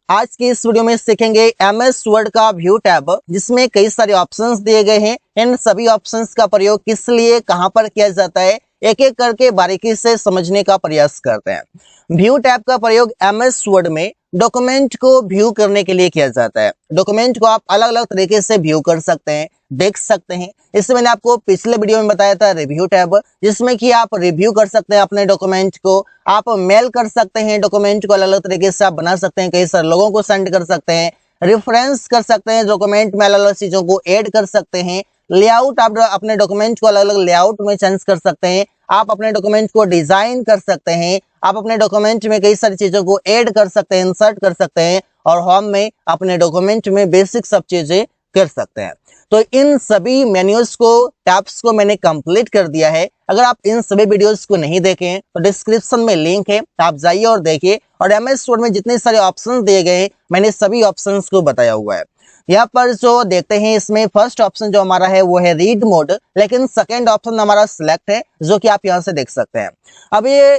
आज की इस वीडियो में सीखेंगे एमएस वर्ड का व्यू टैब, जिसमें कई सारे ऑप्शंस दिए गए हैं। इन सभी ऑप्शंस का प्रयोग किस लिए, कहां पर किया जाता है, एक एक करके बारीकी से समझने का प्रयास करते हैं। व्यू टैब का प्रयोग एमएस वर्ड में डॉक्यूमेंट को व्यू करने के लिए किया जाता है। डॉक्यूमेंट को आप अलग अलग तरीके से व्यू कर सकते हैं, देख सकते हैं। इससे मैंने आपको पिछले वीडियो में बताया था रिव्यू टैब, जिसमें कि आप रिव्यू कर सकते हैं अपने डॉक्यूमेंट को, आप मेल कर सकते हैं डॉक्यूमेंट को, अलग अलग तरीके से आप बना सकते हैं, कई सारे लोगों को सेंड कर सकते हैं, रेफरेंस कर सकते हैं डॉक्यूमेंट में, अलग अलग चीजों को ऐड कर सकते हैं। लेआउट, आप अपने डॉक्यूमेंट को अलग अलग लेआउट में चेंज कर सकते हैं। आप अपने डॉक्यूमेंट को डिजाइन कर सकते हैं। आप अपने डॉक्यूमेंट में कई सारी चीजों को ऐड कर सकते हैं, इंसर्ट कर सकते हैं, और होम में अपने डॉक्यूमेंट में बेसिक सब चीजें कर सकते हैं। तो इन सभी मेन्यूज को, टैब्स को मैंने कंप्लीट कर दिया है। अगर आप इन सभी वीडियोस को नहीं देखें तो डिस्क्रिप्शन में लिंक है, आप जाइए और देखिए। और एमएस वर्ड में जितने सारे ऑप्शंस दिए गए हैं, मैंने सभी ऑप्शंस को बताया हुआ है। यहाँ पर जो देखते हैं, इसमें फर्स्ट ऑप्शन जो हमारा है वो है रीड मोड, लेकिन सेकेंड ऑप्शन हमारा सिलेक्ट है, जो कि आप यहाँ से देख सकते हैं। अब ये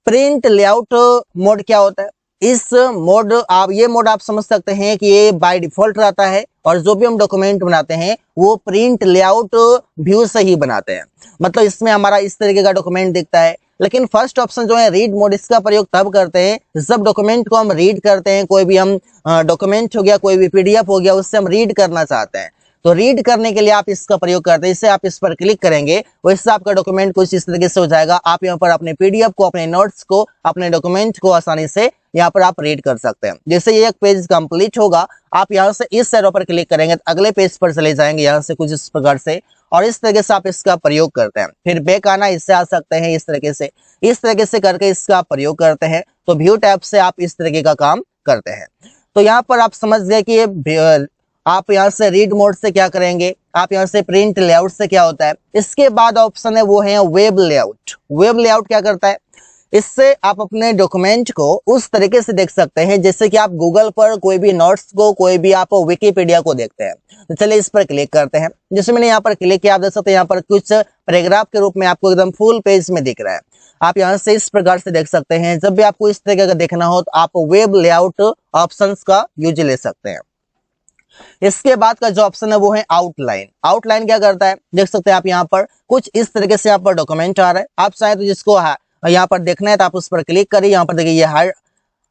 प्रिंट लेआउट मोड क्या होता है? इस मोड, आप ये मोड आप समझ सकते हैं कि ये बाय डिफॉल्ट रहता है, और जो भी हम डॉक्यूमेंट बनाते हैं वो प्रिंट लेआउट व्यू से ही बनाते हैं। मतलब इसमें हमारा इस तरीके का डॉक्यूमेंट दिखता है। लेकिन फर्स्ट ऑप्शन जो है रीड मोड, इसका प्रयोग तब करते हैं जब डॉक्यूमेंट को हम रीड करते हैं। कोई भी हम डॉक्यूमेंट हो गया, कोई भी पीडीएफ हो गया, उससे हम रीड करना चाहते हैं, तो रीड करने के लिए आप इसका प्रयोग करते हैं। इससे आप इस पर क्लिक करेंगे, वैसे आपका डॉक्यूमेंट कुछ इस तरीके से हो जाएगा। आप यहाँ पर अपने पीडीएफ को, अपने नोट्स को, अपने डॉक्यूमेंट को आसानी से यहाँ पर आप रीड कर सकते हैं। जैसे ये एक पेज कंप्लीट होगा, आप यहाँ से इस एरो पर क्लिक करेंगे तो अगले पेज पर चले जाएंगे, यहाँ से कुछ इस प्रकार से, और इस तरीके से आप इसका प्रयोग करते हैं। फिर बैक आना, इससे आ सकते हैं इस तरीके से करके इसका प्रयोग करते हैं। तो व्यू टैब से आप इस तरीके का काम करते हैं। तो यहाँ पर आप समझ गए कि ये आप यहाँ से रीड मोड से क्या करेंगे, आप यहाँ से प्रिंट लेआउट से क्या होता है। इसके बाद ऑप्शन है वो है वेब लेआउट। वेब लेआउट क्या करता है? इससे आप अपने डॉक्यूमेंट को उस तरीके से देख सकते हैं जैसे कि आप गूगल पर कोई भी नोट्स को, कोई भी आप विकिपीडिया को देखते हैं। तो चलिए इस पर क्लिक करते हैं। जैसे मैंने यहाँ पर क्लिक किया, आप देख सकते हैं यहाँ पर कुछ पैराग्राफ के रूप में आपको एकदम फुल पेज में दिख रहा है। आप यहाँ से इस प्रकार से देख सकते हैं। जब भी आपको इस तरीके का देखना हो तो आप वेब लेआउट ऑप्शंस का यूज ले सकते हैं। इसके बाद का जो ऑप्शन है वो है आउटलाइन। आउटलाइन क्या करता है, देख सकते हैं आप यहाँ पर कुछ इस तरीके से यहाँ पर डॉक्यूमेंट आ रहा है। आप चाहे तो जिसको यहाँ पर देखना है तो आप उस पर क्लिक करिए। यहाँ पर देखिए ये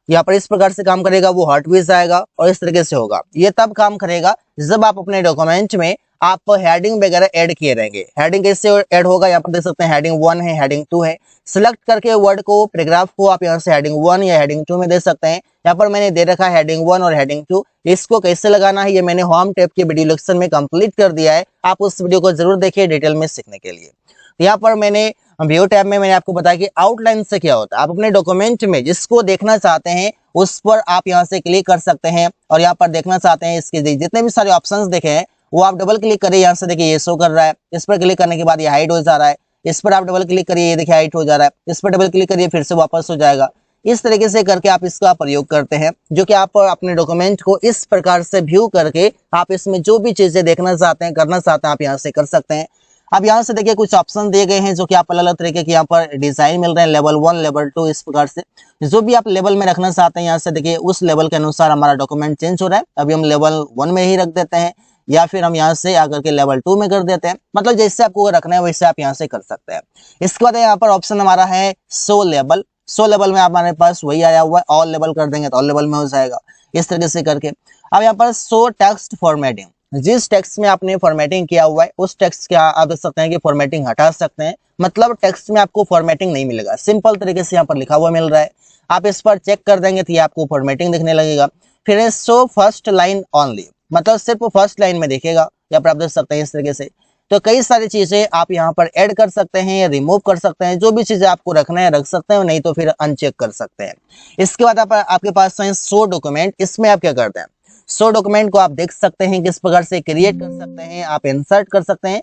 यहाँ पर इस प्रकार से काम करेगा, वो हार्ट विज आएगा और इस तरीके से होगा। ये तब काम करेगा जब आप अपने डॉक्यूमेंट में आप हेडिंग वगैरह ऐड किए रहेंगे। हेडिंग कैसे ऐड होगा, यहाँ पर देख सकते हैं हेडिंग 1 है, हेडिंग 2 है। सिलेक्ट करके वर्ड को, पैराग्राफ को आप यहाँ से हेडिंग 1 या हेडिंग 2 में दे सकते हैं। यहाँ पर मैंने दे रखा है हेडिंग 1 और हेडिंग 2। इसको कैसे लगाना है ये मैंने होम टैब के वीडियो लेक्चर में कंप्लीट कर दिया है, आप उस वीडियो को जरूर देखिए डिटेल में सीखने के लिए। यहाँ पर मैंने व्यू टैब में मैंने आपको बताया कि आउटलाइन से क्या होता है। आप अपने डॉक्यूमेंट में जिसको देखना चाहते हैं उस पर आप यहाँ से क्लिक कर सकते हैं, और यहाँ पर देखना चाहते हैं इसके जितने भी सारे ऑप्शंस देखे हैं वो आप डबल क्लिक करिए। यहाँ से देखिए ये शो कर रहा है, इस पर क्लिक करने के बाद ये हाइड हो जा रहा है। इस पर आप डबल क्लिक करिए, ये देखिए हाइड हो जा रहा है। इस पर डबल क्लिक करिए, फिर से वापस हो जाएगा। इस तरीके से करके आप इसका प्रयोग करते हैं, जो कि आप अपने डॉक्यूमेंट को इस प्रकार से व्यू करके आप इसमें जो भी चीजें देखना चाहते हैं, करना चाहते हैं, आप यहाँ से कर सकते हैं। अब यहाँ से देखिए कुछ ऑप्शन दिए गए हैं जो कि आप अलग अलग तरीके के यहाँ पर डिजाइन मिल रहे हैं, लेवल 1, लेवल 2, इस प्रकार से जो भी आप लेवल में रखना चाहते हैं यहाँ से देखिए उस लेवल के अनुसार हमारा डॉक्यूमेंट चेंज हो रहा है। अभी हम लेवल 1 में ही रख देते हैं, या फिर हम यहाँ से आकर के लेवल 2 में कर देते हैं। मतलब जैसे आपको रखना है वैसे आप यहाँ से कर सकते हैं। इसके बाद यहाँ पर ऑप्शन हमारा है शो लेवल। शो लेवल में हमारे पास वही आया हुआ है, ऑल लेवल कर देंगे तो ऑल लेवल में हो जाएगा, इस तरीके से करके। अब यहाँ पर शो टेक्स्ट फॉर्मेटिंग, जिस टेक्स्ट में आपने फॉर्मेटिंग किया हुआ है उस टेक्स्ट का आप देख सकते हैं कि फॉर्मेटिंग हटा सकते हैं। मतलब टेक्स्ट में आपको फॉर्मेटिंग नहीं मिलेगा, सिंपल तरीके से यहाँ पर लिखा हुआ मिल रहा है। आप इस पर चेक कर देंगे तो ये आपको फॉर्मेटिंग दिखने लगेगा। फिर है शो फर्स्ट लाइन ओनली, मतलब सिर्फ फर्स्ट लाइन में दिखेगा, यहाँ पर आप देख सकते हैं इस तरीके से। तो कई सारी चीजें आप यहाँ पर ऐड कर सकते हैं या रिमूव कर सकते हैं। जो भी चीजें आपको रखना है रख सकते हैं, नहीं तो फिर अनचेक कर सकते हैं। इसके बाद आपके पास है शो डॉक्यूमेंट। इसमें आप क्या करते हैं, शो डॉक्यूमेंट को आप देख सकते हैं किस प्रकार से क्रिएट कर सकते हैं, आप इंसर्ट कर सकते हैं।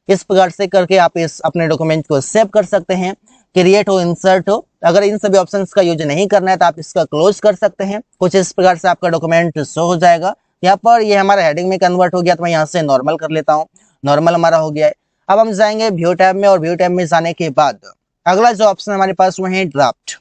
इस प्रकार से करके आप इस अपने डॉक्यूमेंट को सेव कर सकते हैं, क्रिएट हो, इंसर्ट हो। अगर इन सभी ऑप्शंस का यूज नहीं करना है तो आप इसका क्लोज कर सकते हैं। कुछ इस प्रकार से आपका डॉक्यूमेंट शो हो जाएगा। यहाँ पर ये हमारा हेडिंग में कन्वर्ट हो गया, तो मैं यहाँ से नॉर्मल कर लेता हूँ। नॉर्मल हमारा हो गया है। अब हम जाएंगे व्यू टैब में, और व्यू टैब में जाने के बाद अगला जो ऑप्शन हमारे पास वो है ड्राफ्ट।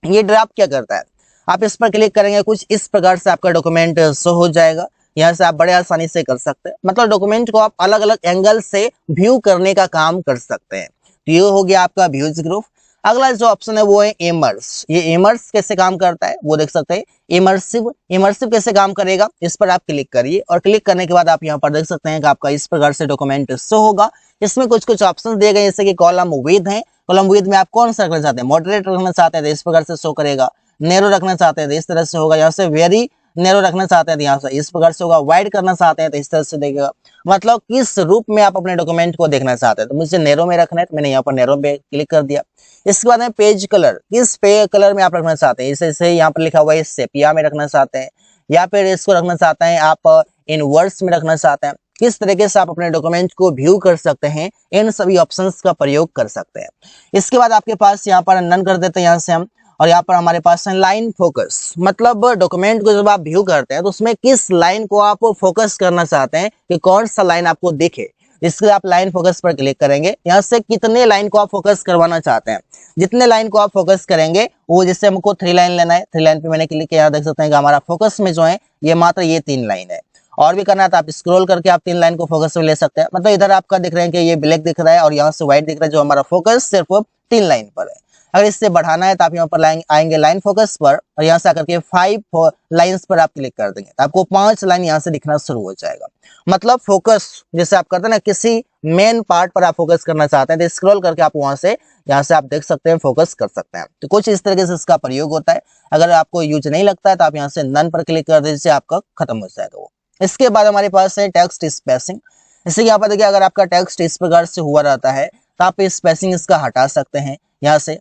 ये ड्राफ्ट क्या करता है, आप इस पर क्लिक करेंगे, कुछ इस प्रकार से आपका डॉक्यूमेंट शो हो जाएगा। यहाँ से आप बड़े आसानी से कर सकते हैं, मतलब डॉक्यूमेंट को आप अलग अलग एंगल से व्यू करने का काम कर सकते हैं। तो ये हो गया आपका व्यूज ग्रुप। अगला जो ऑप्शन है वो है इमर्स। ये इमर्स कैसे काम करता है वो देख सकते हैं। इमर्सिव, इमर्सिव कैसे काम करेगा, इस पर आप क्लिक करिए और क्लिक करने के बाद आप यहाँ पर देख सकते हैं कि आपका इस प्रकार से डॉक्यूमेंट शो होगा। इसमें कुछ कुछ ऑप्शन दिए गए जैसे कि कॉलम विड्थ है, कॉलम विड्थ में आप कौन सा रखना चाहते हैं, मॉडरेट रखना चाहते हैं तो इस प्रकार से शो करेगा, नैरो रखना चाहते हैं तो इस तरह से होगा, यहाँ से वेरी नैरो रखना चाहते हैं तो यहाँ से इस प्रकार से होगा, वाइड करना चाहते हैं तो इस तरह से देखेगा। मतलब किस रूप में आप अपने डॉक्यूमेंट को देखना चाहते हैं, तो मुझे नैरो में रखना है तो मैंने यहाँ पर नैरो पे क्लिक कर दिया। इसके बाद में पेज कलर, किस पे कलर में आप रखना चाहते हैं, इसे यहाँ पर लिखा हुआ है सेपिया में रखना चाहते हैं या फिर इसको रखना चाहते हैं आप इन वर्ड्स में रखना चाहते हैं। किस तरीके से आप अपने डॉक्यूमेंट को व्यू कर सकते हैं, इन सभी ऑप्शंस का प्रयोग कर सकते हैं। इसके बाद आपके पास यहाँ पर नन कर देते हैं यहाँ से हम, और यहाँ पर हमारे पास है लाइन फोकस। मतलब डॉक्यूमेंट को जब आप व्यू करते हैं तो उसमें किस लाइन को आप फोकस करना चाहते हैं कि कौन सा लाइन आपको दिखे, इसके लिए आप लाइन फोकस पर क्लिक करेंगे। यहाँ से कितने लाइन को आप फोकस करवाना चाहते हैं, जितने लाइन को आप फोकस करेंगे वो, जैसे हमको 3 लाइन लेना है, 3 लाइन पे मैंने क्लिक किया, देख सकते हैं कि हमारा फोकस में जो है ये मात्र ये 3 लाइन है। और भी करना है तो आप स्क्रॉल करके आप 3 लाइन को फोकस में ले सकते हैं। मतलब इधर आपका दिख रहे हैं कि ये ब्लैक दिख रहा है और यहाँ से व्हाइट दिख रहा है, जो हमारा फोकस सिर्फ 3 लाइन पर है। अगर इससे बढ़ाना है तो आप यहाँ पर आएंगे लाइन फोकस पर और यहाँ से आकर के 5 लाइन्स पर आप क्लिक कर देंगे तो आपको 5 लाइन यहाँ से दिखना शुरू हो जाएगा। मतलब फोकस जैसे आप करते हैं ना, किसी मेन पार्ट पर आप फोकस करना चाहते हैं तो स्क्रॉल करके आप वहां से यहाँ से आप देख सकते हैं, फोकस कर सकते हैं। तो कुछ इस तरीके से इसका प्रयोग होता है। अगर आपको यूज नहीं लगता है तो आप यहाँ से नन पर क्लिक कर दीजिए, आपका खत्म हो जाएगा वो। इसके बाद हमारे पास है टेक्स्ट स्पेसिंग। इससे यहाँ पर देखिए, अगर आपका टेक्स्ट इस प्रकार से हुआ रहता है तो आप स्पेसिंग इसका हटा सकते हैं, यहाँ से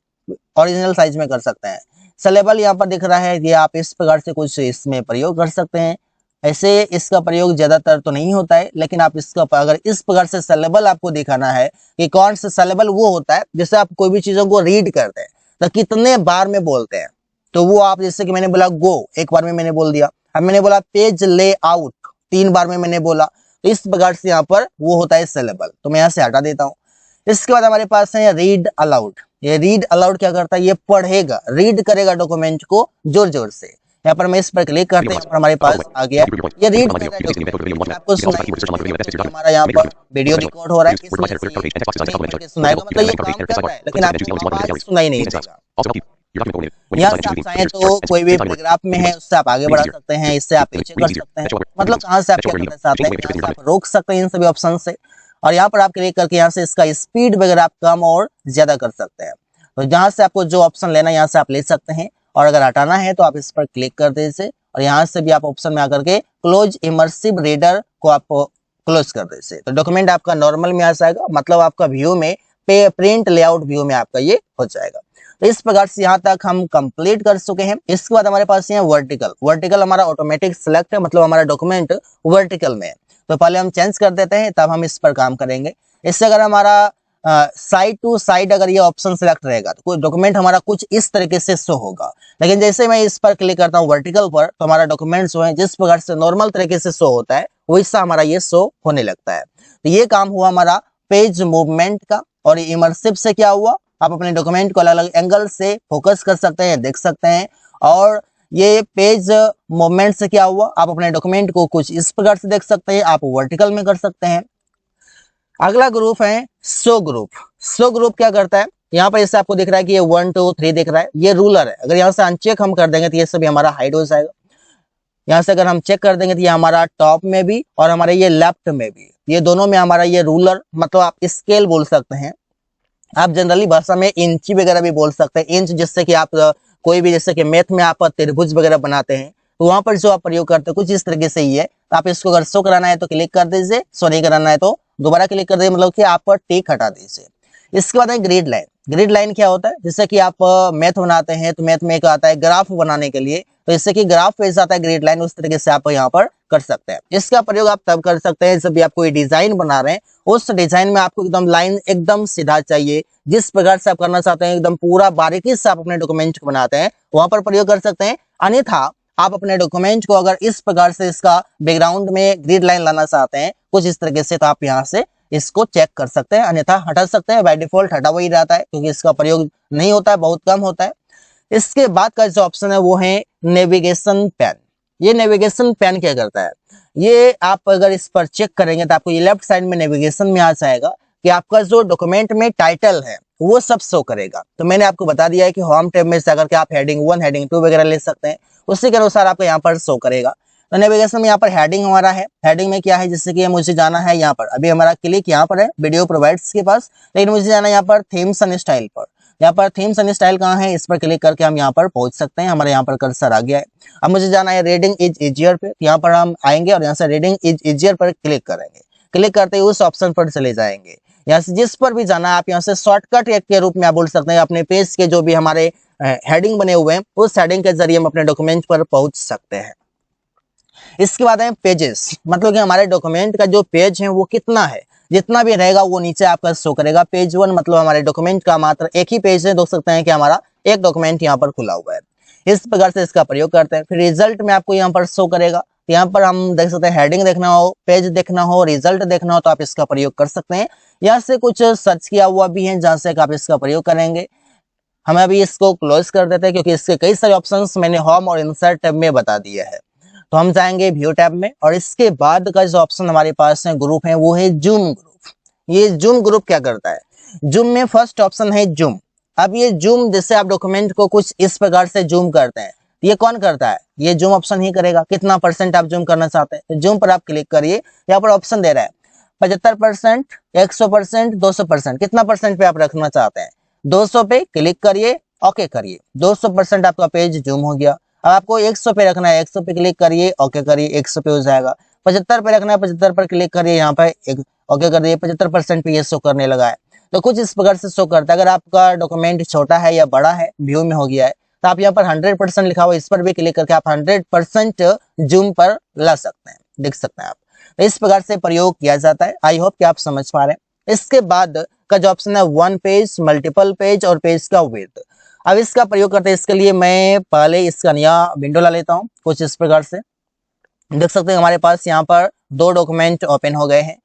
ओरिजिनल साइज में कर सकते हैं। सेलेबल यहाँ पर दिख रहा है, ये आप इस प्रकार से कुछ इसमें प्रयोग कर सकते हैं। ऐसे इसका प्रयोग ज्यादातर तो नहीं होता है, लेकिन आप इसका अगर इस प्रकार से सेलेबल आपको दिखाना है कि कौन सा सेलेबल वो होता है, जैसे आप कोई भी चीजों को रीड करते हैं तो कितने बार में बोलते हैं, तो वो आप, जैसे कि मैंने बोला गो, एक बार में मैंने बोल दिया। अब मैंने बोला पेज लेआउट, 3 बार में मैंने बोला, तो इस प्रकार से यहाँ पर वो होता है सेलेबल। तो मैं यहाँ से हटा देता हूँ। इसके बाद हमारे पास है रीड अलाउड। ये रीड अलाउड क्या करता है, ये पढ़ेगा, रीड करेगा डॉक्यूमेंट को जोर जोर से। यहाँ पर मैं इस पर क्लिक करते हैं, यहाँ पर हमारे पास आ गया, ये रीड कर रहा है आपको सुनाई, हमारा यहाँ पर वीडियो रिकॉर्ड हो रहा है, सुनाएगा, मतलब ये काम कर रहा है, लेकिन आपको आवाज सुनाई नहीं देगा। यहाँ से आप चाहें तो कोई भी पैराग्राफ में है उससे आप आगे बढ़ा सकते हैं, इससे आप पीछे कर सकते हैं, मतलब कहाँ से आप क्या करना चाहते हैं, यहाँ से आप रोक सकते हैं इन सभी ऑप्शन से। और यहाँ पर आप क्लिक करके यहाँ से इसका स्पीड वगैरह आप कम और ज्यादा कर सकते हैं। तो जहाँ से आपको जो ऑप्शन लेना है यहाँ से आप ले सकते हैं, और अगर हटाना है तो आप इस पर क्लिक कर दीजिए और यहाँ से भी आप ऑप्शन में आकर के क्लोज इमर्सिव रीडर को आप क्लोज कर दीजिए। तो डॉक्यूमेंट आपका नॉर्मल में आ जाएगा, मतलब आपका व्यू में प्रिंट लेआउट व्यू में आपका ये हो जाएगा। तो इस प्रकार से यहाँ तक हम कंप्लीट कर चुके हैं। इसके बाद हमारे पास यहाँ वर्टिकल, वर्टिकल हमारा ऑटोमेटिक सिलेक्ट है, मतलब हमारा डॉक्यूमेंट वर्टिकल में है। तो पहले हम चेंज कर देते हैं, तब हम इस पर काम करेंगे। इससे अगर हमारा साइड टू साइड अगर ये ऑप्शन सिलेक्ट रहेगा तो डॉक्यूमेंट हमारा कुछ इस तरीके से शो होगा, लेकिन जैसे मैं इस पर क्लिक करता हूँ वर्टिकल पर, तो हमारा डॉक्यूमेंट जो है जिस प्रकार से नॉर्मल तरीके से शो होता है वैसा हमारा ये शो होने लगता है। तो ये काम हुआ हमारा पेज मूवमेंट का। और इमर्सिव से क्या हुआ, आप अपने डॉक्यूमेंट को अलग अलग एंगल से फोकस कर सकते हैं, देख सकते हैं। और ये पेज मूवमेंट से क्या हुआ, आप अपने डॉक्यूमेंट को कुछ इस प्रकार से देख सकते हैं, आप वर्टिकल में कर सकते हैं। अगला ग्रुप है शो ग्रुप। शो ग्रुप क्या करता है, यहाँ पर जैसे आपको दिख रहा है कि ये 1 2 3 दिख रहा है, ये रूलर है। अगर यहाँ से अनचेक हम कर देंगे तो ये सभी हमारा हाइड हो जाएगा। यहाँ से अगर हम चेक कर देंगे तो ये हमारा टॉप में भी और हमारे ये लेफ्ट में भी, ये दोनों में हमारा ये रूलर, मतलब आप स्केल बोल सकते हैं। आप जनरली भाषा में इंची वगैरह भी बोल सकते हैं, इंच, जिससे कि आप कोई भी, जैसे कि मैथ में आप त्रिभुज वगैरह बनाते हैं तो वहां पर जो आप प्रयोग करते हैं कुछ इस तरीके से ही है। तो आप इसको अगर शो कराना है तो क्लिक कर दीजिए, शो नहीं कराना है तो दोबारा क्लिक कर दीजिए, मतलब कि आप टिक हटा दीजिए। इसके बाद है ग्रिड लाइन। ग्रिड लाइन क्या होता है, जैसे कि आप मैथ बनाते हैं तो मैथ में एक आता है ग्राफ बनाने के लिए, तो इससे कि ग्राफ पे आता है ग्रिड लाइन, उस तरीके से आप यहाँ पर कर सकते हैं। इसका प्रयोग आप तब कर सकते हैं जब भी आप कोई डिजाइन बना रहे हैं, उस डिजाइन में आपको एकदम लाइन एकदम सीधा चाहिए, जिस प्रकार से आप करना चाहते हैं एकदम पूरा बारीकी से आप अपने डॉक्यूमेंट को बनाते हैं, वहां पर प्रयोग कर सकते हैं। अन्यथा आप अपने डॉक्यूमेंट को अगर इस प्रकार से इसका बैकग्राउंड में ग्रिड लाइन लाना चाहते हैं कुछ इस तरीके से, तो आप यहाँ से इसको चेक कर सकते हैं, अन्यथा हटा सकते हैं। बाय डिफॉल्ट हटा वही रहता है क्योंकि इसका प्रयोग नहीं होता है, बहुत कम होता है। इसके बाद का जो ऑप्शन है वो है नेविगेशन पेन। ये नेविगेशन पेन क्या करता है, ये आप अगर इस पर चेक करेंगे तो आपको ये लेफ्ट साइड में नेविगेशन में आ जाएगा कि आपका जो डॉक्यूमेंट में टाइटल है वो सब शो करेगा। तो मैंने आपको बता दिया है कि होम टैब में जाकर के आप हेडिंग 1 हेडिंग 2 वगैरह ले सकते हैं, उसी के अनुसार आपको यहाँ पर शो करेगा। तो नेविगेशन में यहाँ पर हेडिंग हमारा है, हेडिंग में क्या है, जैसे कि मुझे जाना है यहाँ पर, अभी हमारा क्लिक यहाँ पर है वीडियो प्रोवाइड्स के पास, लेकिन मुझे जाना है यहाँ पर थीम्स एंड स्टाइल पर। यहाँ पर थीम्स एंड स्टाइल कहाँ है, इस पर क्लिक करके हम यहाँ पर पहुंच सकते हैं। हमारे यहाँ पर कर्सर आ गया है। अब मुझे जाना है रीडिंग इज इजियर पे, यहाँ पर हम आएंगे और यहाँ से रीडिंग इज इजियर पर क्लिक करेंगे। क्लिक करते ही उस ऑप्शन पर चले जाएंगे। यहाँ से जिस पर भी जाना है आप यहाँ से शॉर्टकट के रूप में आप बोल सकते हैं, अपने पेज के जो भी हमारे हेडिंग बने हुए हैं उस हेडिंग के जरिए हम अपने डॉक्यूमेंट पर पहुंच सकते हैं। इसके बाद है पेजेस, मतलब कि हमारे डॉक्यूमेंट का जो पेज है वो कितना है, जितना भी रहेगा वो नीचे आपका शो करेगा। पेज 1 मतलब हमारे डॉक्यूमेंट का मात्र एक ही पेज है, देख सकते हैं कि हमारा एक डॉक्यूमेंट यहाँ पर खुला हुआ है। इस प्रकार से इसका प्रयोग करते हैं। फिर रिजल्ट में आपको यहाँ पर शो करेगा, यहाँ पर हम देख सकते हैं हेडिंग देखना हो, पेज देखना हो, रिजल्ट देखना हो तो आप इसका प्रयोग कर सकते हैं। यहाँ से कुछ सर्च किया हुआ भी है जहाँ से आप इसका प्रयोग करेंगे। हम अभी इसको क्लोज कर देते हैं क्योंकि इसके कई सारे ऑप्शंस मैंने होम और इंसर्ट टैब में बता दिया है। तो हम जाएंगे व्यू टैब में और इसके बाद का जो ऑप्शन हमारे पास है ग्रुप है वो है जूम ग्रुप। ये जूम ग्रुप क्या करता है, जूम में फर्स्ट ऑप्शन है जूम। अब ये जूम जैसे आप डॉक्यूमेंट को कुछ इस प्रकार से जूम करते हैं, ये कौन करता है, ये जूम ऑप्शन ही करेगा। कितना परसेंट आप जूम करना चाहते हैं, तो जूम पर आप क्लिक करिए। यहाँ पर ऑप्शन दे रहा है 75%, 100%, 200%, कितना परसेंट पे आप रखना चाहते हैं। 200 पे क्लिक करिए, ओके करिए, 200% आपका पेज जूम हो गया। अब आपको 100 पे रखना है, 100 पे क्लिक करिए, ओके करिए, 100 पे हो जाएगा। 75 पे रखना है, 75 पर क्लिक करिए, यहाँ पे ओके कर दिए, 75% पे ये शो करने लगा है। तो कुछ इस प्रकार से शो करता है। अगर आपका डॉक्यूमेंट छोटा है या बड़ा है, व्यू में हो गया है, तो आप यहाँ पर 100% लिखा हुआ, इस पर भी क्लिक करके आप 100% जूम पर ला सकते हैं, देख सकते हैं आप। तो इस प्रकार से प्रयोग किया जाता है। आई होप कि आप समझ पा रहे हैं। इसके बाद का जो ऑप्शन है वन पेज, मल्टीपल पेज और पेज का विड्थ। अब इसका प्रयोग करते हैं, इसके लिए मैं पहले इसका नया विंडो ला लेता हूँ। कुछ इस प्रकार से देख सकते हैं हमारे पास यहाँ पर 2 डॉक्यूमेंट ओपन हो गए हैं।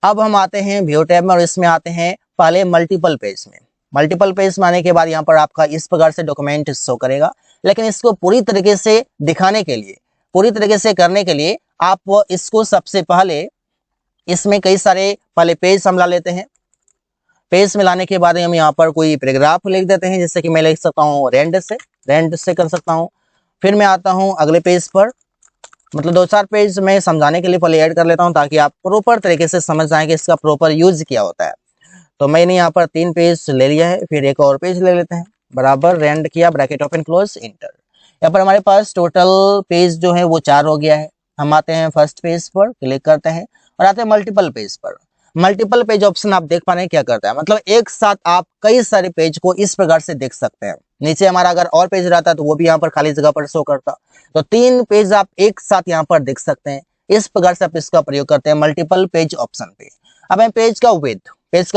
अब हम आते हैं व्यू टैब में और इसमें आते हैं पहले मल्टीपल पेज में। मल्टीपल पेज में आने के बाद यहाँ पर आपका इस प्रकार से डॉक्यूमेंट शो करेगा। लेकिन इसको पूरी तरीके से दिखाने के लिए, पूरी तरीके से करने के लिए आप इसको सबसे पहले इसमें कई सारे पहले पेज हम ला लेते हैं। पेज में लाने के बाद हम यहाँ पर कोई पैराग्राफ लिख देते हैं, जैसे कि मैं लिख सकता हूँ रेंड से कर सकता हूँ। फिर मैं आता हूँ अगले पेज पर, मतलब 2-4 पेज में समझाने के लिए पहले ऐड कर लेता हूँ ताकि आप प्रॉपर तरीके से समझ जाएं कि इसका प्रॉपर यूज क्या होता है। तो मैंने यहाँ पर 3 पेज ले लिया है, फिर एक और पेज ले लेते हैं, बराबर रेंड किया, ब्रैकेट ओपन क्लोज इंटर। यहाँ पर हमारे पास टोटल पेज जो है वो 4 हो गया है। हम आते हैं फर्स्ट पेज पर, क्लिक करते हैं और आते हैं मल्टीपल पेज पर। मल्टीपल पेज ऑप्शन आप देख पा रहे हैं क्या करता है, मतलब एक साथ आप कई सारे पेज को इस प्रकार से देख सकते हैं। नीचे हमारा अगर और पेज रहता तो वो भी यहाँ पर खाली जगह पर शो करता। तो 3 पेज आप एक साथ यहाँ पर देख सकते हैं। इस प्रकार से आप इसका प्रयोग करते हैं मल्टीपल पेज ऑप्शन पे। अब हम पेज का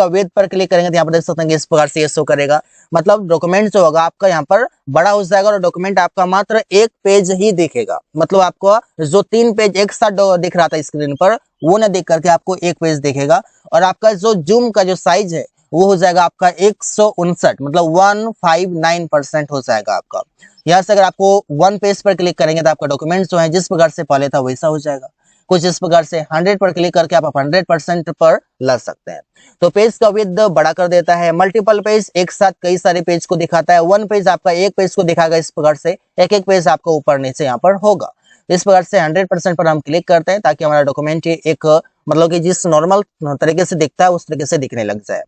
विड्थ पर क्लिक करेंगे तो यहाँ पर देख सकते हैं कि इस प्रकार से ये शो करेगा। मतलब डॉक्यूमेंट जो होगा आपका यहाँ पर बड़ा हो जाएगा और डॉक्यूमेंट आपका मात्र एक पेज ही दिखेगा। मतलब आपको जो 3 पेज एक साथ दिख रहा था स्क्रीन पर, वो न देख करके आपको एक पेज दिखेगा। और आपका जो जूम का जो साइज है वो हो जाएगा आपका 159, मतलब 159% हो जाएगा आपका। यहाँ से अगर आपको 1 पेज पर क्लिक करेंगे तो आपका डॉक्यूमेंट जो है जिस प्रकार से पहले था वैसा हो जाएगा। कुछ इस प्रकार से 100 पर क्लिक करके आप 100% पर ला सकते हैं। तो पेज का विड्थ बड़ा कर देता है। मल्टीपल पेज एक साथ कई सारे पेज को दिखाता है। 1 पेज आपका एक पेज को दिखाएगा। इस प्रकार से एक पेज आपका ऊपर नीचे यहाँ पर होगा। इस प्रकार से 100% पर हम क्लिक करते हैं ताकि हमारा डॉक्यूमेंट एक मतलब कि जिस नॉर्मल तरीके से दिखता है उस तरीके से दिखने लग जाए।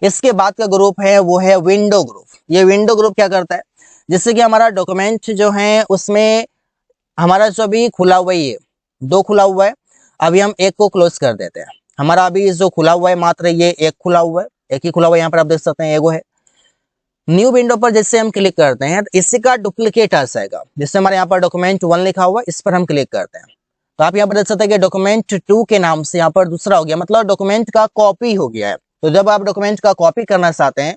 इसके बाद का ग्रुप है वो है विंडो ग्रुप। ये विंडो ग्रुप क्या करता है, जिससे कि हमारा डॉक्यूमेंट जो है उसमें हमारा जो अभी खुला हुआ है, 2 खुला हुआ है, अभी हम एक को क्लोज कर देते हैं। हमारा अभी जो खुला हुआ है मात्र ये एक खुला हुआ है, एक ही खुला हुआ है। यहाँ पर आप देख सकते हैं एगो है। न्यू विंडो पर जैसे हम क्लिक करते हैं तो इसी का डुप्लीकेट आ जाएगा। जैसे हमारे यहाँ पर डॉक्यूमेंट 1 लिखा हुआ है, इस पर हम क्लिक करते हैं तो आप यहाँ पर देख सकते हैं कि डॉक्यूमेंट 2 के नाम से यहाँ पर दूसरा हो गया, मतलब डॉक्यूमेंट का कॉपी हो गया है। तो जब आप डॉक्यूमेंट का कॉपी करना चाहते हैं,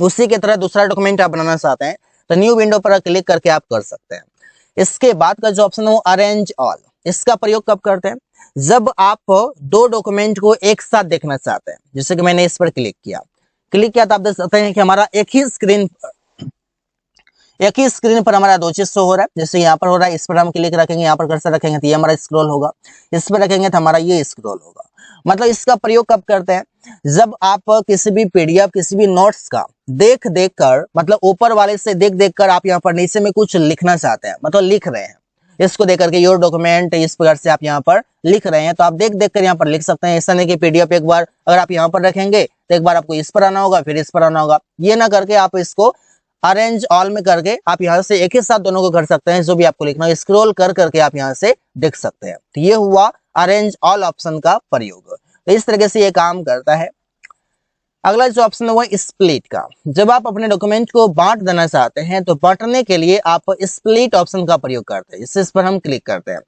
उसी की तरह दूसरा डॉक्यूमेंट आप बनाना चाहते हैं, तो न्यू विंडो पर क्लिक करके आप कर सकते हैं। इसके बाद का जो ऑप्शन है वो अरेंज ऑल। इसका प्रयोग कब करते हैं, जब आप 2 डॉक्यूमेंट को एक साथ देखना चाहते हैं। जैसे कि मैंने इस पर क्लिक किया तो आप देख सकते हैं कि हमारा एक ही स्क्रीन एक ही स्क्रीन पर हमारा दो चीज शो हो रहा है, जैसे यहाँ पर हो रहा है, इस पर हम क्लिक रखेंगे, यहाँ पर कर्सर रखेंगे तो ये हमारा स्क्रॉल होगा, इस पर रखेंगे तो हमारा ये स्क्रॉल होगा। मतलब इसका प्रयोग कब करते हैं, जब आप किसी भी पीडीएफ किसी भी नोट्स का देख देख कर, मतलब ऊपर वाले से देख देख कर आप यहाँ पर नीचे में कुछ लिखना चाहते हैं, मतलब लिख रहे हैं, इसको देख करके योर डॉक्यूमेंट इस प्रकार से आप यहाँ पर लिख रहे हैं, तो आप देख देख कर यहाँ पर लिख सकते हैं। ऐसा नहीं कि पीडीएफ एक बार अगर आप यहाँ पर रखेंगे तो एक बार आपको इस पर आना होगा फिर इस पर आना होगा, ये ना करके आप इसको अरेंज ऑल में करके आप यहाँ से एक ही साथ दोनों को कर सकते हैं। जो भी आपको लिखना है स्क्रॉल कर करके आप यहाँ से देख सकते हैं। तो ये हुआ अरेंज ऑल ऑप्शन का प्रयोग। तो इस तरीके से ये काम करता है। अगला जो ऑप्शन है वो स्प्लिट का। जब आप अपने डॉक्यूमेंट को बांट देना चाहते हैं तो बांटने के लिए आप स्प्लिट ऑप्शन का प्रयोग करते हैं। इस पर हम क्लिक करते हैं।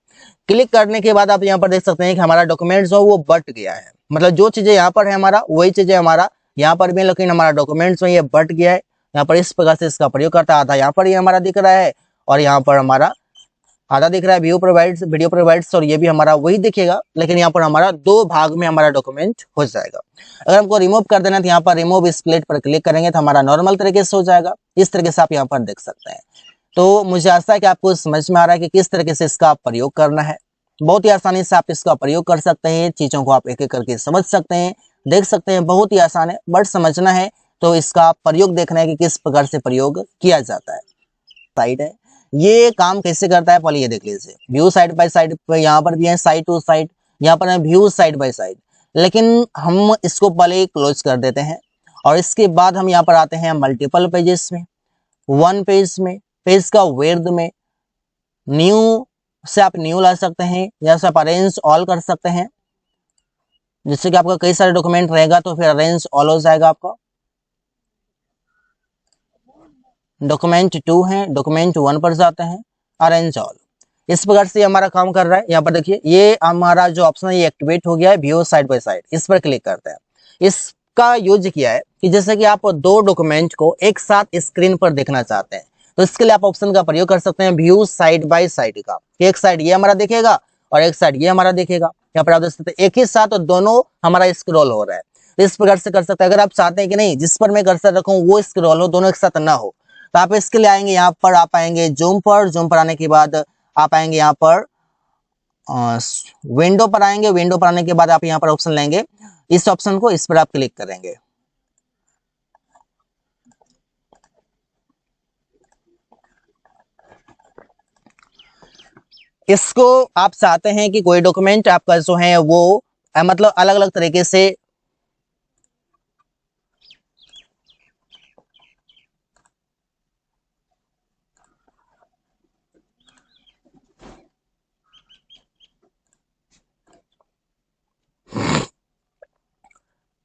क्लिक करने के बाद आप यहाँ पर देख सकते हैं कि हमारा डॉक्यूमेंट जो वो बट गया है, मतलब जो चीजें यहाँ पर है हमारा वही चीजें हमारा यहाँ पर भी, लेकिन हमारा डॉक्यूमेंट जो ये बट गया है। यहाँ पर इस प्रकार से इसका प्रयोग करता है। आधा यहाँ पर ही हमारा दिख रहा है और यहाँ पर हमारा आधा दिख रहा है व्यू प्रोवाइड्स वीडियो प्रोवाइड्स, और ये भी हमारा वही दिखेगा, लेकिन यहाँ पर हमारा दो भाग में हमारा डॉक्यूमेंट हो जाएगा। अगर हमको रिमूव कर देना तो यहाँ पर रिमूव स्प्लिट पर क्लिक करेंगे तो हमारा नॉर्मल तरीके से हो जाएगा। इस तरीके से आप यहाँ पर देख सकते हैं। तो मुझे आशा है कि आपको समझ में आ रहा है कि किस तरीके से इसका प्रयोग करना है। बहुत ही आसानी से आप इसका प्रयोग कर सकते हैं। चीजों को आप एक एक करके समझ सकते हैं, देख सकते हैं। बहुत ही आसान है, बट समझना है तो इसका प्रयोग देखना है कि किस प्रकार से प्रयोग किया जाता है। साइड है, ये काम कैसे करता है पहले ये देख लीजिए। व्यू साइड बाय साइड पे यहाँ पर भी है साइड टू साइड, यहाँ पर है व्यू साइड बाय साइड, लेकिन हम इसको पहले क्लोज कर देते हैं और इसके बाद हम यहाँ पर आते हैं मल्टीपल पेजेस में, वन पेज में, पेज का विड्थ में। न्यू से आप न्यू ला सकते हैं या से आप अरेंज ऑल कर सकते हैं। जिससे कि आपका कई सारे डॉक्यूमेंट रहेगा तो फिर अरेंज ऑल हो जाएगा आपका। डॉक्यूमेंट 2 है, डॉक्यूमेंट 1 पर जाते हैं, अरेंज ऑल। इस प्रकार से हमारा काम कर रहा है। यहाँ पर देखिए ये हमारा जो ऑप्शन है ये एक्टिवेट हो गया है, व्यू साइड बाय साइड। इस पर क्लिक करते हैं। इसका यूज किया है कि जैसे कि आप दो डॉक्यूमेंट को एक साथ स्क्रीन पर देखना चाहते हैं तो इसके लिए आप ऑप्शन का प्रयोग कर सकते हैं व्यू साइड बाय साइड का। एक साइड ये हमारा दिखेगा और एक साइड ये हमारा दिखेगा। यहाँ पर आप देख सकते हैं एक ही साथ दोनों हमारा स्क्रॉल हो रहा है। इस प्रकार से कर सकते हैं। अगर आप चाहते हैं कि नहीं जिस पर मैं कर्सर रखूं वो स्क्रॉल हो, दोनों एक साथ ना हो, तो आप इसके लिए आएंगे यहाँ पर, आप आएंगे जूम पर। जूम पर आने के बाद आप आएंगे यहाँ पर विंडो पर आएंगे। विंडो पर आने के बाद आप यहाँ पर ऑप्शन लेंगे, इस ऑप्शन को, इस पर आप क्लिक करेंगे। इसको आप चाहते हैं कि कोई डॉक्यूमेंट आपका जो है वो मतलब अलग अलग तरीके से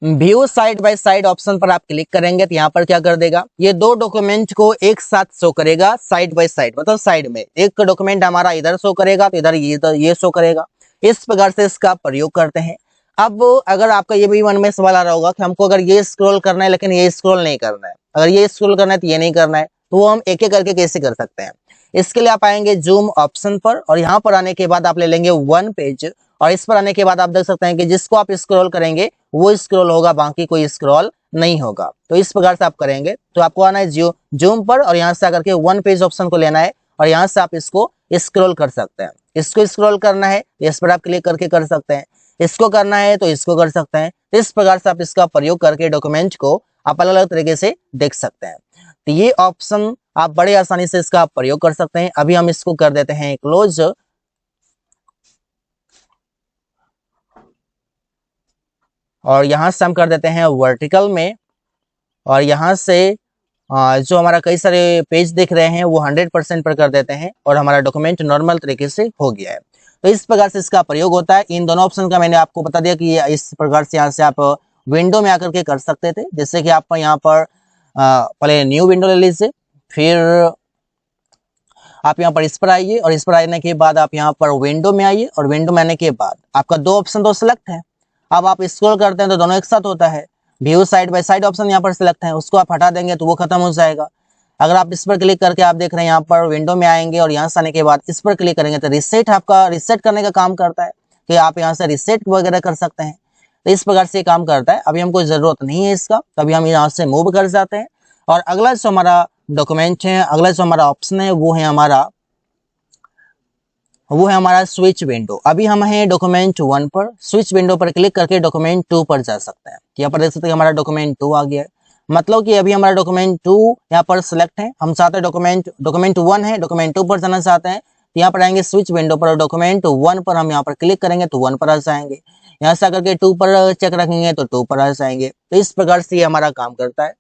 view side by side option पर आप क्लिक करेंगे तो यहाँ पर क्या कर देगा, ये दो डॉक्यूमेंट को एक साथ शो करेगा साइड बाय साइड, मतलब साइड में एक डॉक्यूमेंट हमारा इधर शो करेगा तो इधर ये शो करेगा। इस प्रकार से इसका प्रयोग करते हैं। अब अगर आपका ये भी मन में सवाल आ रहा होगा कि हमको अगर ये स्क्रॉल करना है लेकिन ये स्क्रॉल नहीं करना है, अगर ये स्क्रॉल करना है तो ये नहीं करना है, तो वो हम एक एक करके कैसे कर सकते हैं। इसके लिए आप आएंगे जूम ऑप्शन पर और यहाँ पर आने के बाद आप ले लेंगे वन पेज, और इस पर आने के बाद आप देख सकते हैं कि जिसको आप स्क्रॉल करेंगे वो स्क्रॉल होगा, बाकी कोई स्क्रॉल नहीं होगा। तो इस प्रकार से आप करेंगे तो आपको आना है जूम पर और यहाँ से आकर के वन पेज ऑप्शन को लेना है और यहाँ से आप इसको स्क्रॉल कर सकते हैं। इसको स्क्रॉल करना है इस पर आप क्लिक करके कर सकते हैं, इसको करना है तो इसको कर सकते हैं। इस प्रकार से आप इसका प्रयोग करके डॉक्यूमेंट को आप अलग अलग तरीके से देख सकते हैं। तो ये ऑप्शन आप बड़े आसानी से इसका प्रयोग कर सकते हैं। अभी हम इसको कर देते हैं क्लोज और यहाँ से हम कर देते हैं वर्टिकल में, और यहाँ से जो हमारा कई सारे पेज दिख रहे हैं वो 100% पर कर देते हैं और हमारा डॉक्यूमेंट नॉर्मल तरीके से हो गया है। तो इस प्रकार से इसका प्रयोग होता है। इन दोनों ऑप्शन का मैंने आपको बता दिया कि इस प्रकार से यहाँ से आप विंडो में आकर के कर सकते थे। जैसे कि आप यहाँ पर पहले न्यू विंडो ले लीजिए, फिर आप यहाँ पर इस पर आइए और इस पर आने के बाद आप यहाँ पर विंडो में आइए और विंडो में आने के बाद आपका दो ऑप्शन तो सिलेक्ट है। अब आप स्क्रॉल करते हैं तो दोनों एक साथ होता है। View side by side option यहाँ पर सिलेक्ट है, उसको आप हटा देंगे तो वो खत्म हो जाएगा। अगर आप इस पर क्लिक करके आप देख रहे हैं यहाँ पर विंडो में आएंगे और यहाँ से आने के बाद इस पर क्लिक करेंगे तो रिसेट आपका रिसेट करने का काम करता है कि आप यहाँ से रिसेट वगैरह कर सकते हैं। तो इस प्रकार से काम करता है। अभी हमको जरूरत नहीं है इसका, तभी हम यहाँ से मूव कर जाते हैं। और अगला जो हमारा डॉक्यूमेंट है। अगला जो हमारा ऑप्शन है वो है हमारा स्विच विंडो। अभी हम हैं डॉक्यूमेंट 1 पर, स्विच विंडो पर क्लिक करके डॉक्यूमेंट 2 पर जा सकते हैं। यहाँ पर देख सकते हैं हमारा डॉक्यूमेंट 2 आ गया है, मतलब कि अभी हमारा डॉक्यूमेंट 2 यहाँ पर सिलेक्ट है। हम चाहते हैं डॉक्यूमेंट 1 है, डॉक्यूमेंट 2 पर जाना चाहते हैं, तो यहाँ पर आएंगे स्विच विंडो पर, डॉक्यूमेंट 1 पर हम यहाँ पर क्लिक करेंगे तो 1 पर आ जाएंगे। यहाँ से आकर के 2 पर चेक रखेंगे तो 2 पर आ जाएंगे। तो इस प्रकार से ये हमारा काम करता है।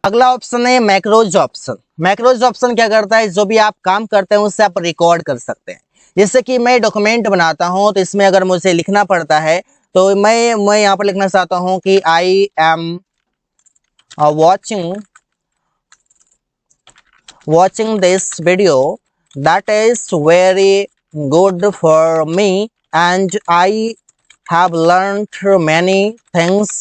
अगला ऑप्शन है मैक्रोज ऑप्शन। मैक्रोज ऑप्शन क्या करता है, जो भी आप काम करते हैं उससे आप रिकॉर्ड कर सकते हैं। जैसे कि मैं डॉक्यूमेंट बनाता हूं तो इसमें अगर मुझे लिखना पड़ता है तो मैं यहाँ पर लिखना चाहता हूं कि I am watching this video that is very good for me and I have learned many things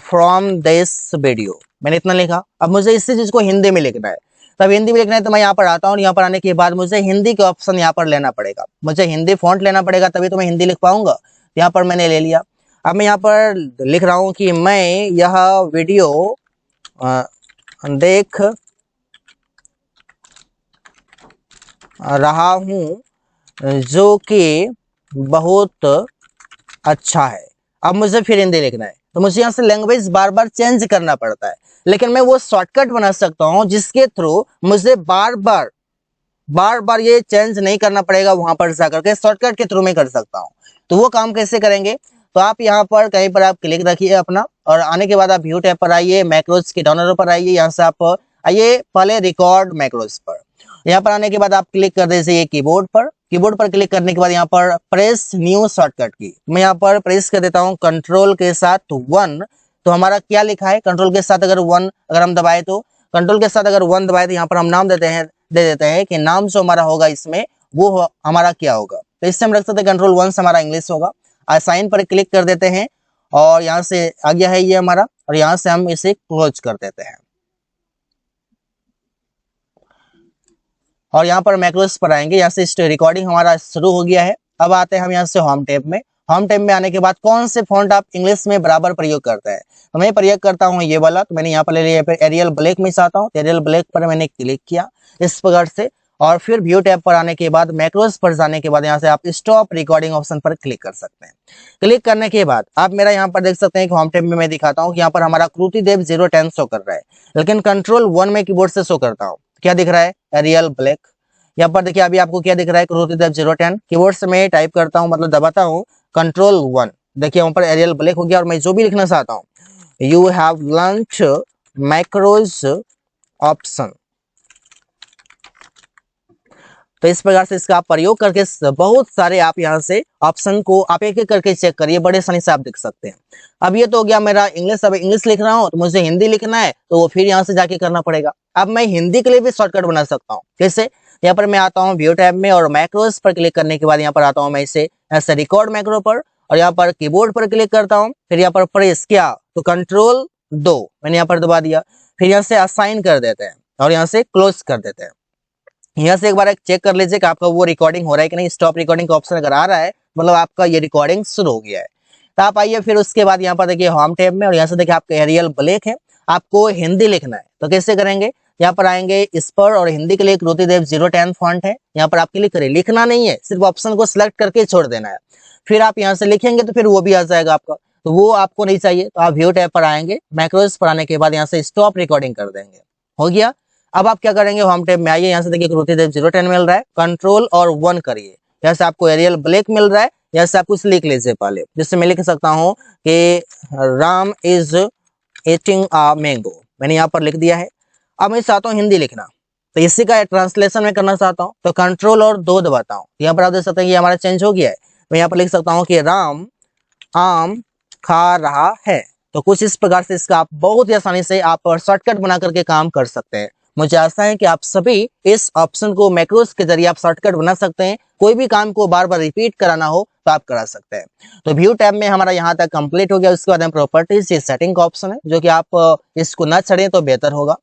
from this video। मैंने इतना लिखा। अब मुझे इसी चीज को हिंदी में लिखना है, तब हिंदी में लिखना है तो मैं यहाँ पर आता हूँ। यहाँ पर आने के बाद मुझे हिंदी के ऑप्शन यहाँ पर लेना पड़ेगा, मुझे हिंदी फॉन्ट लेना पड़ेगा, तभी तो मैं हिंदी लिख पाऊंगा। यहाँ पर मैंने ले लिया। अब मैं यहाँ पर लिख रहा हूँ कि मैं यह वीडियो देख रहा हूँ जो कि बहुत अच्छा है। अब मुझे फिर हिंदी लिखना है तो मुझे यहाँ से लैंग्वेज बार बार चेंज करना पड़ता है, लेकिन मैं वो शॉर्टकट बना सकता हूँ जिसके थ्रू मुझे बार बार ये चेंज नहीं करना पड़ेगा। वहां पर जाकर के शॉर्टकट के थ्रू मैं कर सकता हूँ। तो वो काम कैसे करेंगे, तो आप यहाँ पर कहीं पर आप क्लिक रखिए अपना, और आने के बाद आप व्यू टैब पर आइए, मैक्रोज के डाउनलोड पर आइए। यहाँ से आप आइए पहले रिकॉर्ड मैक्रोज पर। यहाँ पर आने के बाद आप क्लिक कर दीजिए कीबोर्ड पर। कीबोर्ड पर क्लिक करने के बाद यहाँ पर प्रेस न्यू शॉर्टकट की, मैं यहाँ पर प्रेस कर देता हूँ कंट्रोल के साथ 1। तो हमारा क्या लिखा है, कंट्रोल के साथ अगर 1 अगर हम दबाए तो कंट्रोल के साथ अगर 1 दबाए तो यहाँ पर हम नाम दे देते हैं कि नाम जो हमारा होगा इसमें वो हमारा क्या होगा। तो इससे हम रख सकते हैं कंट्रोल 1 से हमारा इंग्लिश होगा। असाइन पर क्लिक कर देते हैं और यहाँ से आ गया है ये हमारा, और यहाँ से हम इसे क्लोज कर देते हैं। और यहाँ पर मैक्रोस पर आएंगे, यहाँ से रिकॉर्डिंग हमारा शुरू हो गया है। अब आते हैं हम यहाँ से होम टैब में। होम टैब में आने के बाद कौन से फॉन्ट आप इंग्लिश में बराबर प्रयोग करते हैं, तो मैं प्रयोग करता हूँ ये वाला। तो मैंने यहाँ पर ले लिया एरियल ब्लैक में चाहता हूँ, एरियल ब्लैक पर मैंने क्लिक किया इस प्रकार से। और फिर व्यू टैब पर आने के बाद मैक्रोस पर जाने के बाद यहाँ से आप स्टॉप रिकॉर्डिंग ऑप्शन पर क्लिक कर सकते हैं। क्लिक करने के बाद आप मेरा यहाँ पर देख सकते हैं कि होम टैब में मैं दिखाता हूँ कि यहाँ पर हमारा कृतिदेव 010 शो कर रहा है, लेकिन कंट्रोल 1 में कीबोर्ड से शो करता हूँ। क्या दिख रहा है, एरियल ब्लैक। यहाँ पर देखिए अभी आपको क्या दिख रहा है, कृतिदेव 010। कीबोर्ड से मैं टाइप करता हूँ, मतलब दबाता हूँ कंट्रोल 1, देखिए वहां पर एरियल ब्लैक हो गया। और मैं जो भी लिखना चाहता हूँ, you have learned macros option. तो इस प्रकार से इसका आप प्रयोग करके बहुत सारे आप यहाँ से ऑप्शन को आप एक एक करके चेक करिए, बड़े आसानी से आप देख सकते हैं। अब ये तो हो गया मेरा इंग्लिश। अब इंग्लिश लिख रहा हूँ तो मुझे हिंदी लिखना है, तो वो फिर यहाँ से जाके करना पड़ेगा। अब मैं हिंदी के लिए भी शॉर्टकट बना सकता हूँ। कैसे, यहाँ पर मैं आता हूँ व्यू टैब में और मैक्रोस पर क्लिक करने के बाद यहाँ पर आता हूँ मैं इसे ऐसे रिकॉर्ड मैक्रो पर, और यहाँ पर कीबोर्ड पर क्लिक करता हूँ। फिर यहाँ पर प्रेस किया तो कंट्रोल 2 मैंने यहाँ पर दबा दिया। फिर यहाँ से असाइन कर देते हैं और यहाँ से क्लोज कर देते हैं। यहाँ से एक बार चेक कर लीजिए कि आपका वो रिकॉर्डिंग हो रहा है कि नहीं। स्टॉप रिकॉर्डिंग का ऑप्शन अगर आ रहा है मतलब आपका ये रिकॉर्डिंग शुरू हो गया है। तो आप आइए फिर उसके बाद यहाँ पर देखिए होम टैब में, और यहाँ से देखिए आपका एरियल ब्लैक है, आपको हिंदी लिखना है। तो कैसे करेंगे, यहाँ पर आएंगे इस पर, और हिंदी के लिए कृतिदेव 010 फॉन्ट है, यहाँ पर आप क्लिक करें। लिखना नहीं है, सिर्फ ऑप्शन को सिलेक्ट करके छोड़ देना है। फिर आप यहाँ से लिखेंगे तो फिर वो भी आ जाएगा आपका, तो वो आपको नहीं चाहिए। तो आप व्यू टैब पर आएंगे, मैक्रोस पर आने के बाद यहाँ से स्टॉप रिकॉर्डिंग कर देंगे। हो गया। अब आप क्या करेंगे, होम टैब में आइए, यहाँ से देखिए कृतिदेव 010 मिल रहा है, कंट्रोल और 1 करिए। यहाँ से आपको एरियल ब्लैक मिल रहा है, यहाँ से आप कुछ लिख लीजिए पहले, जिससे मैं लिख सकता हूँ कि Ram is eating a mango, मैंने यहाँ पर लिख दिया है। अब मैं चाहता हूँ हिंदी लिखना, तो इसी का ट्रांसलेशन में करना चाहता हूँ, तो कंट्रोल और 2 दबाता हूँ। यहाँ पर आप देख सकते हैं कि हमारा चेंज हो गया है। मैं यहाँ पर लिख सकता हूँ कि राम आम खा रहा है। तो कुछ इस प्रकार से इसका आप बहुत ही आसानी से आप शॉर्टकट बना करके काम कर सकते हैं। मुझे आशा है कि आप सभी इस ऑप्शन को मैक्रोस के जरिए आप शॉर्टकट बना सकते हैं। कोई भी काम को बार बार रिपीट कराना हो तो आप करा सकते हैं। तो व्यू टैब में हमारा यहाँ तक कंप्लीट हो गया। उसके बाद में प्रॉपर्टीज, ये सेटिंग का ऑप्शन है, जो कि आप इसको ना छड़ें तो बेहतर होगा।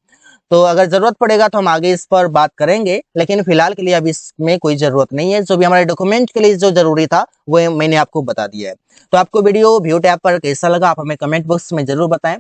तो अगर जरूरत पड़ेगा तो हम आगे इस पर बात करेंगे, लेकिन फिलहाल के लिए अभी इसमें कोई जरूरत नहीं है। जो भी हमारे डॉक्यूमेंट के लिए जो जरूरी था वो मैंने आपको बता दिया है। तो आपको वीडियो व्यू टैब पर कैसा लगा आप हमें कमेंट बॉक्स में जरूर बताएं।